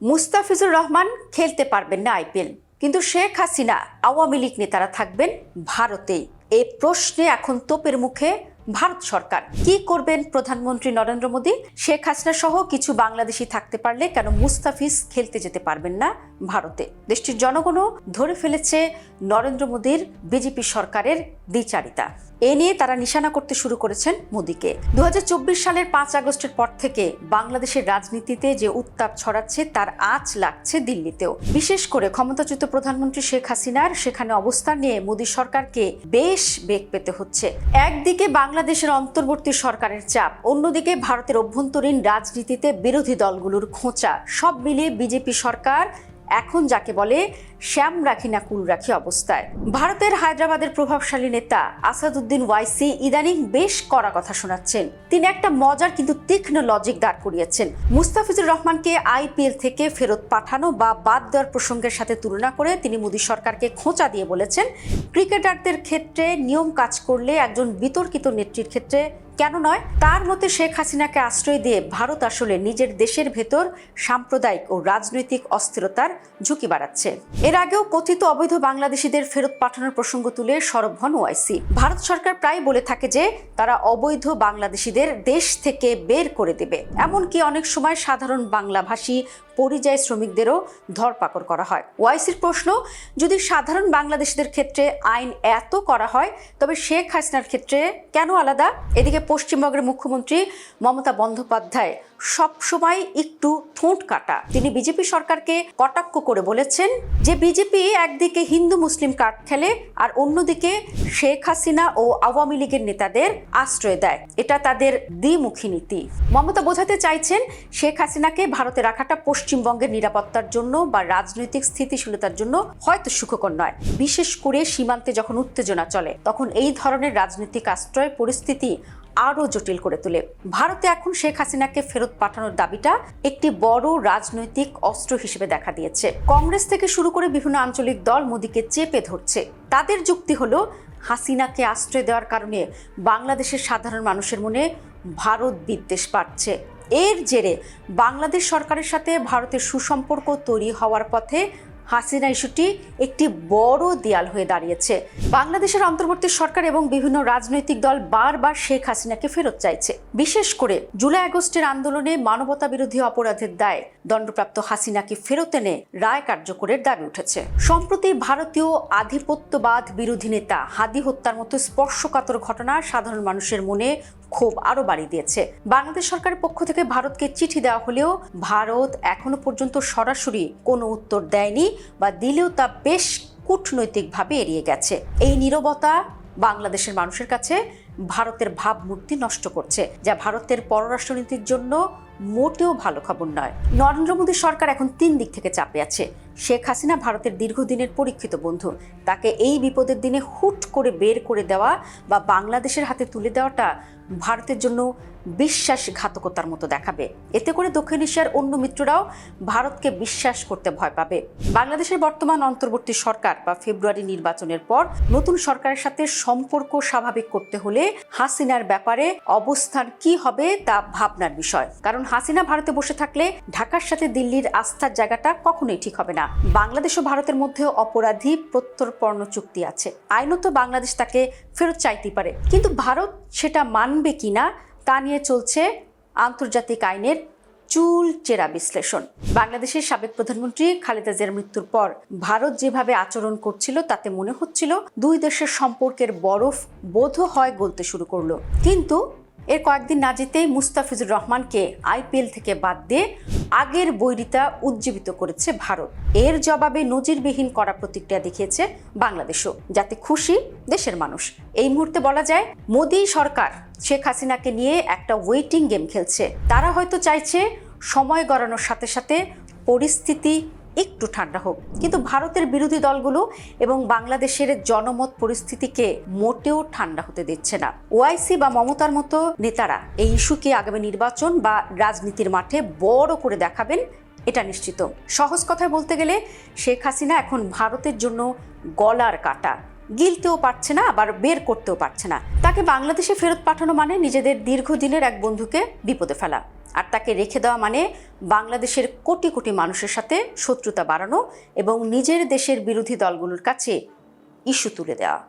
মুস্তাফিজুর রহমান খেলতে পারবেন না আইপিএল, কিন্তু শেখ হাসিনা আওয়ামী লীগ নেতারা থাকবেন ভারতেই। এই প্রশ্নে এখন তোপের মুখে ভারত সরকার। কি করবেন প্রধানমন্ত্রী নরেন্দ্র মোদী? শেখ হাসিনা সহ কিছু বাংলাদেশি থাকতে পারলে কেন মুস্তাফিজ খেলতে যেতে পারবেন না ভারতে? দেশটির জনগণও ধরে ফেলেছে নরেন্দ্র মোদীর বিজেপি সরকারের দ্বিচারিতা। এ নিয়ে তারা নিশানা করতে শুরু করেছেন মোদীকে। 2024 সালের 5 আগস্টের পর থেকে বাংলাদেশের রাজনীতিতে যে উত্তাপ ছড়াচ্ছে তার আঁচ লাগছে দিল্লিতেও। বিশেষ করে ক্ষমতাচ্যুত প্রধানমন্ত্রী শেখ হাসিনার সেখানে অবস্থান নিয়ে মোদী সরকারকে বেশ বেগ পেতে হচ্ছে। একদিকে বাংলাদেশের অন্তর্বর্তী সরকারের চাপ, অন্যদিকে ভারতের অভ্যন্তরীণ রাজনীতিতে বিরোধী দলগুলোর খোঁচা, সব মিলিয়ে বিজেপি সরকার এখন যাকে বলে শ্যাম রাখি না কুল রাখি অবস্থায়। ভারতের হায়দ্রাবাদের প্রভাবশালী নেতা আসাদুদ্দিন ওয়াইসি ইদানিং বেশ কড়া কথা শোনাচ্ছেন। তিনি একটা মজার কিন্তু তীক্ষ্ণ লজিক দাঁড় করিয়েছেন। মুস্তাফিজুর রহমানকে আইপিএল থেকে ফেরত পাঠানো বা বাদ দেওয়ার প্রসঙ্গের সাথে তুলনা করে তিনি মোদী সরকারকে খোঁচা দিয়ে বলেছেন, ক্রিকেটারদের ক্ষেত্রে নিয়ম কাজ করলে একজন বিতর্কিত নেত্রীর ক্ষেত্রে কেন নয়? তার মতে শেখ হাসিনাকে আশ্রয় দিয়ে ভারত আসলে নিজের দেশের ভেতর সাম্প্রদায়িক ও রাজনৈতিক অস্থিরতার ঝুঁকি বাড়াচ্ছে। এর আগেও কথিত অবৈধ বাংলাদেশিদের ফেরত পাঠানোর প্রসঙ্গ তুলে সরব হন ওয়াইসি। ভারত সরকার প্রায় বলে থাকে যে তারা অবৈধ বাংলাদেশিদের দেশ থেকে বের করে দেবে। এমনকি অনেক সময় সাধারণ বাংলাভাষী পরিযায়ী শ্রমিকদেরও ধরপাকড় করা হয়। ওয়াইসির প্রশ্ন, যদি সাধারণ বাংলাদেশিদের ক্ষেত্রে আইন এত করা হয় তবে শেখ হাসিনার ক্ষেত্রে কেন আলাদা? এদিকে পশ্চিমবঙ্গের মুখ্যমন্ত্রী মমতা বন্দ্যোপাধ্যায় সবসময় একটু ঠোঁট কাটা। তিনি বিজেপি সরকারকে কটাক্ষ করে বলেছেন যে বিজেপি একদিকে হিন্দু মুসলিম কার্ড খেলে আর অন্যদিকে শেখ হাসিনা ও আওয়ামী লীগের নেতাদের আশ্রয় দেয়। এটা তাদের দ্বিমুখী নীতি। মমতা বোঝাতে চাইছেন শেখ হাসিনাকে ভারতে রাখাটা পশ্চিমবঙ্গের নিরাপত্তার জন্য বা রাজনৈতিক স্থিতিশীলতার জন্য হয়তো সুখকর নয়। বিশেষ করে সীমান্তে যখন উত্তেজনা চলে তখন এই ধরনের রাজনৈতিক আশ্রয় পরিস্থিতি আরও জটিল করে তোলে। ভারতে এখন শেখ হাসিনাকে ফেরত পাঠানোর দাবিটা একটি বড় রাজনৈতিক অস্ত্র হিসেবে দেখা দিয়েছে। কংগ্রেস থেকে শুরু করে বিভিন্ন আঞ্চলিক দল মোদীকে চেপে ধরছে। তাদের যুক্তি হলো, হাসিনাকে আশ্রয় দেওয়ার কারণে বাংলাদেশের সাধারণ মানুষের মনে ভারত বিদ্বেষ বাড়ছে। এর জেরে বাংলাদেশ সরকারের সাথে ভারতের সুসম্পর্ক তৈরি হওয়ার পথে হাসিনা ইস্যুটি একটি বড় দেয়াল হয়ে দাঁড়িয়েছে। বাংলাদেশের অন্তর্বর্তী সরকার এবং বিভিন্ন রাজনৈতিক দল বারবার শেখ হাসিনাকে ফেরত চাইছে। বিশেষ করে জুলাই আগস্টের আন্দোলনে মানবতা বিরোধী অপরাধের দায়ে দণ্ডপ্রাপ্ত হাসিনাকে ফেরত এনে রায় কার্যকরের দাবি উঠেছে। সম্প্রতি ভারতীয় আধিপত্যবাদ বিরোধী নেতা হাদি হত্যার মতো স্পর্শকাতর ঘটনা সাধারণ মানুষের মনে ক্ষোভ আরো বাড়িয়ে দিয়েছে। বাংলাদেশ সরকারের পক্ষ থেকে ভারতকে চিঠি দেওয়া হলেও ভারত এখনো পর্যন্ত সরাসরি কোনো উত্তর দেয়নি বা দিলেও তা বেশ কূটনৈতিকভাবে এড়িয়ে গেছে। এই নীরবতা বাংলাদেশের মানুষের কাছে ভারতের ভাবমূর্তি নষ্ট করছে, যা ভারতের পররাষ্ট্রনীতির জন্য মোটেও ভালো খবর নয়। নরেন্দ্র মোদী সরকার এখন 3 দিক থেকে চাপে আছে। শেখ হাসিনা ভারতের দীর্ঘদিনের পরীক্ষিত বন্ধু, তাকে এই বিপদের দিনে হুট করে বের করে দেওয়া বা বাংলাদেশের হাতে তুলে দেওয়াটা ভারতের জন্য বিশ্বাসঘাতকতার মতো দেখাবে। এতে করে দক্ষিণ এশিয়ার অন্য মিত্ররাও ভারতকে বিশ্বাস করতে ভয় পাবে। বাংলাদেশের বর্তমান অন্তর্বর্তী সরকার বা ফেব্রুয়ারি নির্বাচনের পর নতুন সরকারের সাথে সম্পর্ক স্বাভাবিক করতে হলে হাসিনার ব্যাপারে অবস্থান কি হবে তা ভাবনার বিষয়। কারণ হাসিনা ভারতে বসে থাকলে ঢাকার সাথে দিল্লির আস্থার জায়গাটা কখনোই ঠিক হবে না। বাংলাদেশ ও ভারতের মধ্যে অপরাধী প্রত্যর্পণ চুক্তি আছে। আইনত বাংলাদেশ তাকে ফেরত চাইতে পারে, কিন্তু ভারত সেটা মানবে কিনা তা নিয়ে চলছে আন্তর্জাতিক আইনের চুলচেরা বিশ্লেষণ। বাংলাদেশের সাবেক প্রধানমন্ত্রী খালেদা জিয়ার মৃত্যুর পর ভারত যেভাবে আচরণ করছিল তাতে মনে হচ্ছিল দুই দেশের সম্পর্কের বরফ বোধহয় গলতে শুরু করলো। কিন্তু এর কয়েকদিন না যেতেই মুস্তাফিজুর রহমানকে আইপিএল থেকে বাদ দিয়ে আগের বৈরিতা উজ্জীবিত করেছে ভারত। এর জবাবে নজিরবিহীন কড়া প্রতিক্রিয়া দেখিয়েছে বাংলাদেশও, যাতে খুশি দেশের মানুষ। এই মুহূর্তে বলা যায় মোদী সরকার শেখ হাসিনাকে নিয়ে একটা ওয়েটিং গেম খেলছে। তারা হয়তো চাইছে সময় গড়ানোর সাথে সাথে পরিস্থিতি একটু ঠান্ডা হোক, কিন্তু ভারতের বিরোধী দলগুলো এবং বাংলাদেশের জনমত পরিস্থিতিকে মোটেও ঠান্ডা হতে দিচ্ছে না। ওয়াইসি বা মমতার মতো নেতারা এই ইস্যুকে আগামী নির্বাচন বা রাজনীতির মাঠে বড় করে দেখাবেন, এটা নিশ্চিত। সহজ কথায় বলতে গেলে শেখ হাসিনা এখন ভারতের জন্য গলার কাটা, গিলতেও পারছে না আবার বের করতেও পারছে না। তাকে বাংলাদেশে ফেরত পাঠানো মানে নিজেদের দীর্ঘদিনের এক বন্ধুকে বিপদে ফেলা। আর তাকে রেখে দেওয়া মানে বাংলাদেশের কোটি কোটি মানুষের সাথে শত্রুতা বাড়ানো এবং নিজের দেশের বিরোধী দলগুলোর কাছে ইস্যু তুলে দেওয়া।